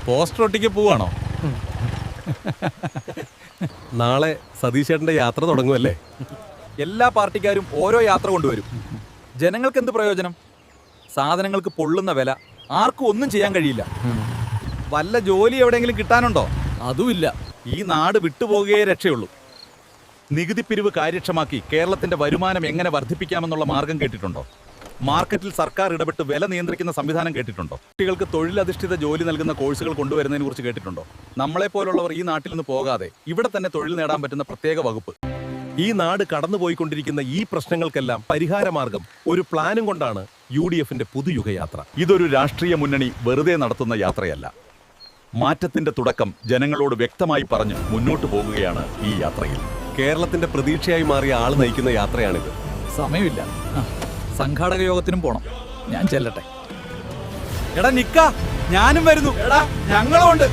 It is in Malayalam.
പോസ്റ്റർ ഒട്ടിക്ക് പോവാണോ? നാളെ സതീശേട്ടന്റെ യാത്ര തുടങ്ങുമല്ലേ? എല്ലാ പാർട്ടിക്കാരും ഓരോ യാത്ര കൊണ്ടുവരും. ജനങ്ങൾക്ക് എന്ത് പ്രയോജനം? സാധനങ്ങൾക്ക് പൊള്ളുന്ന വില, ആർക്കും ഒന്നും ചെയ്യാൻ കഴിയില്ല. വല്ല ജോലി എവിടെയെങ്കിലും കിട്ടാനുണ്ടോ? അതുമില്ല. ഈ നാട് വിട്ടുപോകുകയേ രക്ഷയുള്ളൂ. നികുതി പിരിവ് കാര്യക്ഷമാക്കി കേരളത്തിന്റെ വരുമാനം എങ്ങനെ വർദ്ധിപ്പിക്കാമെന്നുള്ള മാർഗം കേട്ടിട്ടുണ്ടോ? മാർക്കറ്റിൽ സർക്കാർ ഇടപെട്ട് വില നിയന്ത്രിക്കുന്ന സംവിധാനം കേട്ടിട്ടുണ്ടോ? കുട്ടികൾക്ക് തൊഴിലധിഷ്ഠിത ജോലി നൽകുന്ന കോഴ്സുകൾ കൊണ്ടുവരുന്നതിനെ കുറിച്ച് കേട്ടിട്ടുണ്ടോ? നമ്മളെപ്പോലുള്ളവർ ഈ നാട്ടിൽ നിന്ന് പോകാതെ ഇവിടെ തന്നെ തൊഴിൽ നേടാൻ പറ്റുന്ന പ്രത്യേക വകുപ്പ്. ഈ നാട് കടന്നുപോയിക്കൊണ്ടിരിക്കുന്ന ഈ പ്രശ്നങ്ങൾക്കെല്ലാം പരിഹാരമാർഗം ഒരു പ്ലാനും കൊണ്ടാണ് UDFന്റെ പുതുയുഗയാത്ര. ഇതൊരു രാഷ്ട്രീയ മുന്നണി വെറുതെ നടത്തുന്ന യാത്രയല്ല. മാറ്റത്തിന്റെ തുടക്കം ജനങ്ങളോട് വ്യക്തമായി പറഞ്ഞ് മുന്നോട്ട് പോകുകയാണ് ഈ യാത്രയിൽ. കേരളത്തിന്റെ പ്രതീക്ഷയായി മാറിയ ആൾ നയിക്കുന്ന യാത്രയാണിത്. സമയമില്ല, സംഘാടക യോഗത്തിനും പോണം. ഞാൻ ചെല്ലട്ടെ. എടാ നിക്ക, ഞാനും വരുന്നു. എടാ ഞങ്ങളും ഉണ്ട്.